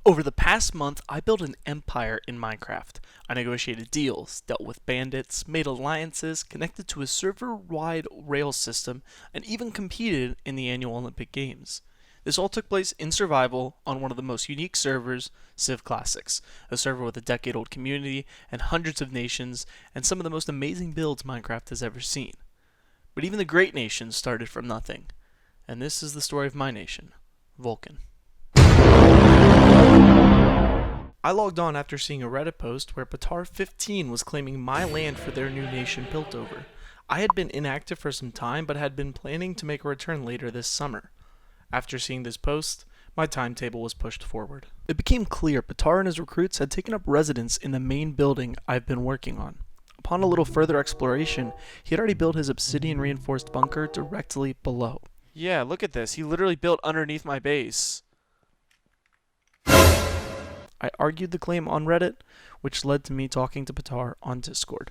Over the past month, I built an empire in Minecraft. I negotiated deals, dealt with bandits, made alliances, connected to a server-wide rail system, and even competed in the annual Olympic Games. This all took place in survival on one of the most unique servers, CivClassics, a server with a decade-old community and hundreds of nations, and some of the most amazing builds Minecraft has ever seen. But even the great nations started from nothing. And this is the story of my nation, Vulcan. I logged on after seeing a Reddit post where Patar15 was claiming my land for their new nation built over. I had been inactive for some time but had been planning to make a return later this summer. After seeing this post, my timetable was pushed forward. It became clear Patar and his recruits had taken up residence in the main building I've been working on. Upon a little further exploration, he had already built his obsidian reinforced bunker directly below. Yeah, look at this. He literally built underneath my base. I argued the claim on Reddit, which led to me talking to Patar on Discord.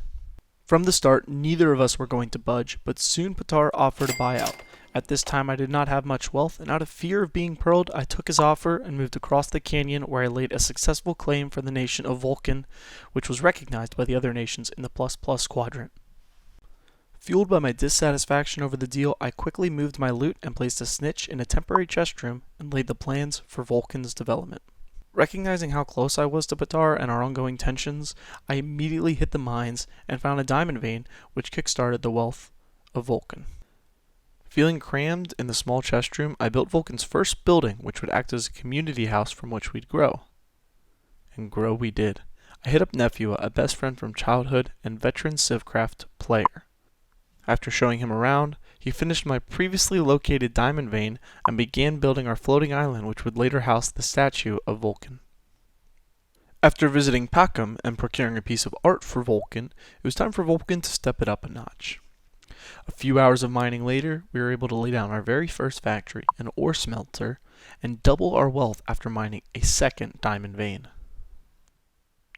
From the start, neither of us were going to budge, but soon Patar offered a buyout. At this time, I did not have much wealth, and out of fear of being pearled, I took his offer and moved across the canyon where I laid a successful claim for the nation of Vulcan, which was recognized by the other nations in the ++ quadrant. Fueled by my dissatisfaction over the deal, I quickly moved my loot and placed a snitch in a temporary chest room and laid the plans for Vulcan's development. Recognizing how close I was to Patar and our ongoing tensions, I immediately hit the mines and found a diamond vein which kickstarted the wealth of Vulcan. Feeling crammed in the small chest room, I built Vulcan's first building, which would act as a community house from which we'd grow. And grow we did. I hit up Nephew, a best friend from childhood and veteran CivCraft player. After showing him around, he finished my previously located diamond vein and began building our floating island, which would later house the statue of Vulcan. After visiting Pacum and procuring a piece of art for Vulcan, it was time for Vulcan to step it up a notch. A few hours of mining later, we were able to lay down our very first factory, an ore smelter, and double our wealth after mining a second diamond vein.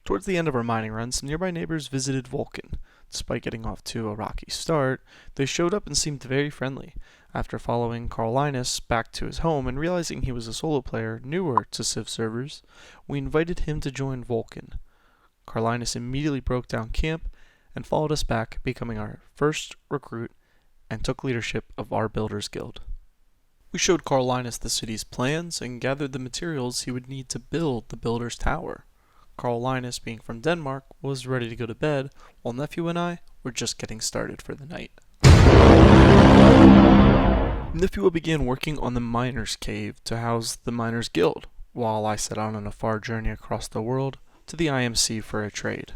Towards the end of our mining run, some nearby neighbors visited Vulcan. Despite getting off to a rocky start, they showed up and seemed very friendly. After following Carlinus back to his home and realizing he was a solo player newer to Civ servers, we invited him to join Vulcan. Carlinus immediately broke down camp and followed us back, becoming our first recruit and took leadership of our Builders Guild. We showed Carlinus the city's plans and gathered the materials he would need to build the Builder's Tower. Carlinus, being from Denmark, was ready to go to bed, while Nephew and I were just getting started for the night. Nephew began working on the Miners' Cave to house the Miners' Guild, while I set out on a far journey across the world to the IMC for a trade.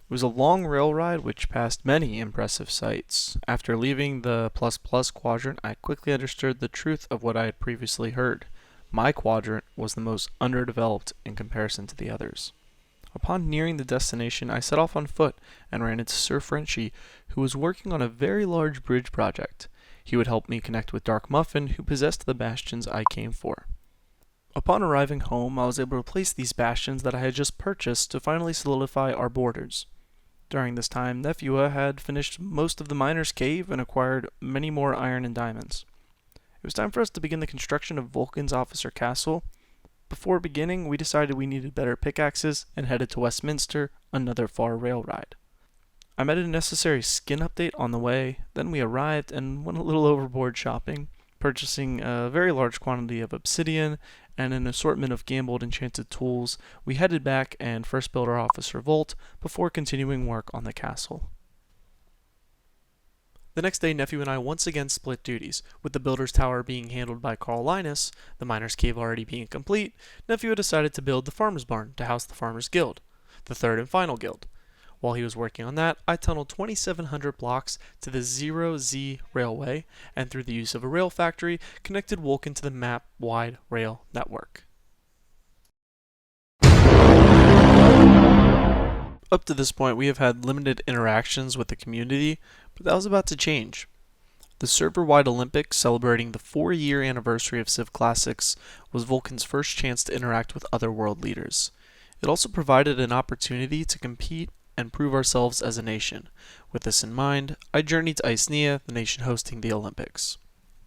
It was a long rail ride which passed many impressive sights. After leaving the ++ quadrant, I quickly understood the truth of what I had previously heard. My quadrant was the most underdeveloped in comparison to the others. Upon nearing the destination, I set off on foot and ran into Sir Frenchie, who was working on a very large bridge project. He would help me connect with Dark Muffin, who possessed the bastions I came for. Upon arriving home, I was able to place these bastions that I had just purchased to finally solidify our borders. During this time, Nephew had finished most of the Miners' Cave and acquired many more iron and diamonds. It was time for us to begin the construction of Vulcan's Officer Castle. Before beginning, we decided we needed better pickaxes and headed to Westminster, another far rail ride. I met a necessary skin update on the way, then we arrived and went a little overboard shopping, purchasing a very large quantity of obsidian and an assortment of gambled enchanted tools. We headed back and first built our Officer Vault before continuing work on the castle. The next day, Nephew and I once again split duties, with the Builder's Tower being handled by Carlinus, the Miners' Cave already being complete. Nephew decided to build the Farmer's Barn to house the Farmer's Guild, the third and final guild. While he was working on that, I tunneled 2,700 blocks to the 0Z railway, and through the use of a rail factory, connected Wolken to the map-wide rail network. Up to this point, we have had limited interactions with the community, but that was about to change. The server-wide Olympics, celebrating the 4-year anniversary of CivClassics, was Vulcan's first chance to interact with other world leaders. It also provided an opportunity to compete and prove ourselves as a nation. With this in mind, I journeyed to Icenia, the nation hosting the Olympics.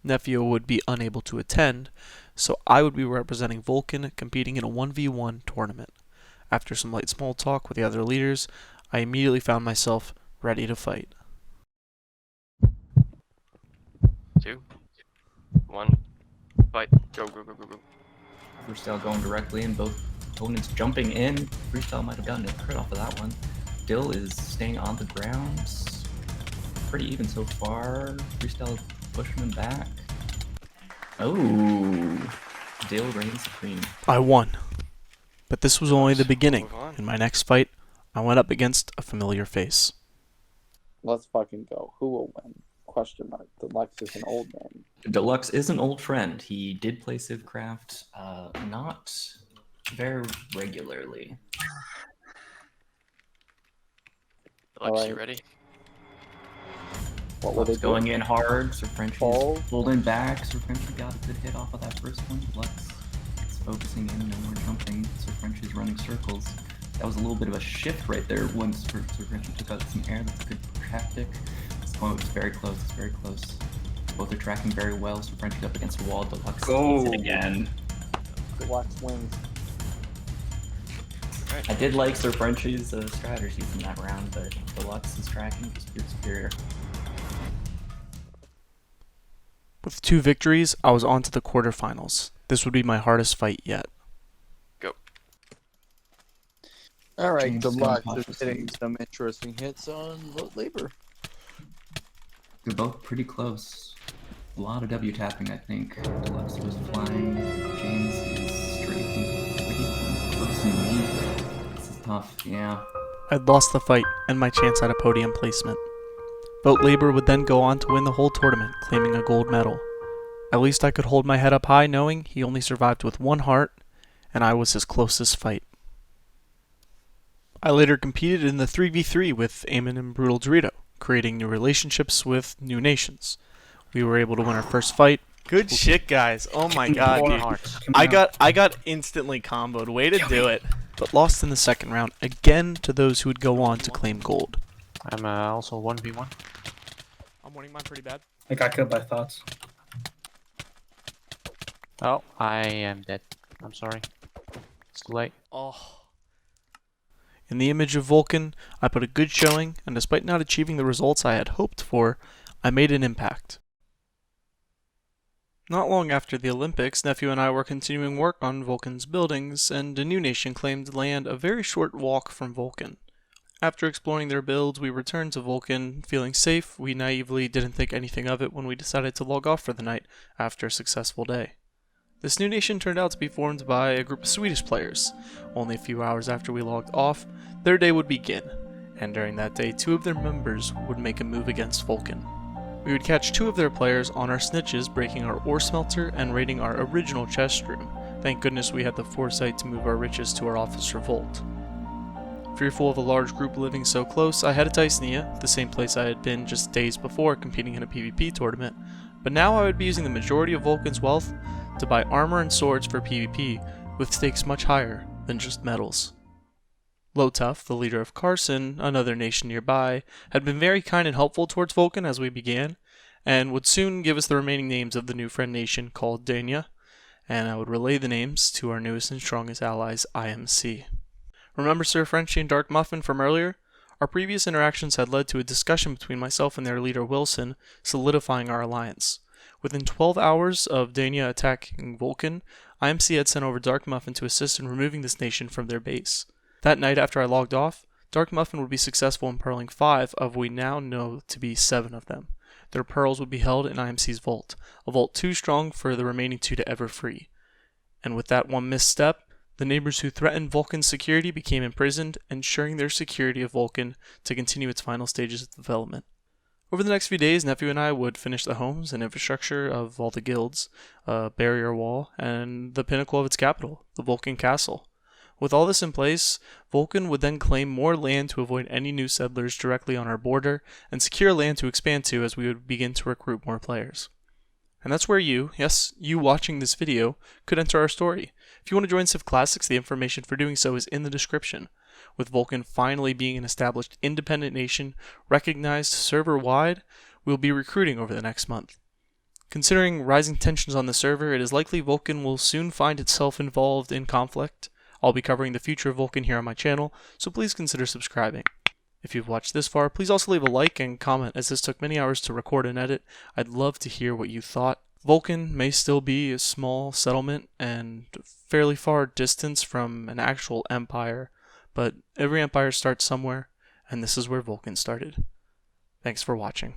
Nephew would be unable to attend, so I would be representing Vulcan competing in a 1v1 tournament. After some light small talk with the other leaders, I immediately found myself ready to fight. 2, 1, fight. Go, go, go, go, go. Freestyle going directly in, both opponents jumping in. Freestyle might have gotten a crit off of that one. Dill is staying on the ground. Pretty even so far. Freestyle pushing him back. Oh, Dill reigns supreme. I won. But this was only the beginning. In my next fight, I went up against a familiar face. Let's fucking go. Who will win? Question mark. Deluxe is an old name. Deluxe is an old friend. He did play CivCraft, not very regularly. Deluxe, Alright. you ready? What were they Going doing? in hard. Sir Frenchie's Fold. holding back. Sir Frenchie got a good hit off of that first one. Deluxe is focusing in, no more jumping. Sir Frenchie's running circles. That was a little bit of a shift right there once Sir Frenchie took out some air. That's a good tactic. Oh, it's very close. It's very close. Both are tracking very well. Sir Frenchie's up against the wall. Deluxe Go. hits it again. Deluxe wins. I did like Sir Frenchie's strategies in that round, but Deluxe is tracking just pure superior. With 2 victories, I was on to the quarterfinals. This would be my hardest fight yet. Go. All right, James Deluxe Stone is cautiously. hitting some interesting hits on vote labor. They're both pretty close. A lot of W tapping, I think. Deluxe was flying. James is strafing pretty close indeed. This is tough, yeah. I'd lost the fight and my chance at a podium placement. Vote Labor would then go on to win the whole tournament, claiming a gold medal. At least I could hold my head up high knowing he only survived with 1 heart, and I was his closest fight. I later competed in the 3v3 with Eamon and Brutal Dorito, creating new relationships with new nations. We were able to win our first fight. Good shit, guys. Oh my god, dude. I got instantly comboed. Way to do it. But lost in the second round, again to those who would go on to claim gold. I'm also 1v1. I'm winning mine pretty bad. I got killed by thoughts. Oh, I am dead. I'm sorry. It's too late. Oh. In the image of Vulcan, I put a good showing, and despite not achieving the results I had hoped for, I made an impact. Not long after the Olympics, Nephew and I were continuing work on Vulcan's buildings, and a new nation claimed land a very short walk from Vulcan. After exploring their builds, we returned to Vulcan, feeling safe. We naively didn't think anything of it when we decided to log off for the night after a successful day. This new nation turned out to be formed by a group of Swedish players. Only a few hours after we logged off, their day would begin, and during that day 2 of their members would make a move against Vulcan. We would catch 2 of their players on our snitches, breaking our ore smelter and raiding our original chest room. Thank goodness we had the foresight to move our riches to our officer vault. Fearful of a large group living so close, I headed to Icenia, the same place I had been just days before competing in a PvP tournament, but now I would be using the majority of Vulcan's wealth to buy armor and swords for PvP, with stakes much higher than just medals. Lowtuff, the leader of Carson, another nation nearby, had been very kind and helpful towards Vulcan as we began, and would soon give us the remaining names of the new friend nation called Dania, and I would relay the names to our newest and strongest allies, IMC. Remember Sir Frenchie and Dark Muffin from earlier? Our previous interactions had led to a discussion between myself and their leader Wilson, solidifying our alliance. Within 12 hours of Dania attacking Vulcan, IMC had sent over Dark Muffin to assist in removing this nation from their base. That night after I logged off, Dark Muffin would be successful in pearling 5 of we now know to be 7 of them. Their pearls would be held in IMC's vault, a vault too strong for the remaining 2 to ever free. And with that one misstep, the neighbors who threatened Vulcan's security became imprisoned, ensuring their security of Vulcan to continue its final stages of development. Over the next few days, Nephew and I would finish the homes and infrastructure of all the guilds, a barrier wall, and the pinnacle of its capital, the Vulcan Castle. With all this in place, Vulcan would then claim more land to avoid any new settlers directly on our border, and secure land to expand to as we would begin to recruit more players. And that's where you, yes, you watching this video, could enter our story. If you want to join CivClassics, the information for doing so is in the description. With Vulcan finally being an established independent nation, recognized server-wide, we'll be recruiting over the next month. Considering rising tensions on the server, it is likely Vulcan will soon find itself involved in conflict. I'll be covering the future of Vulcan here on my channel, so please consider subscribing. If you've watched this far, please also leave a like and comment, as this took many hours to record and edit. I'd love to hear what you thought. Vulcan may still be a small settlement and fairly far distance from an actual empire, but every empire starts somewhere, and this is where Vulcan started. Thanks for watching.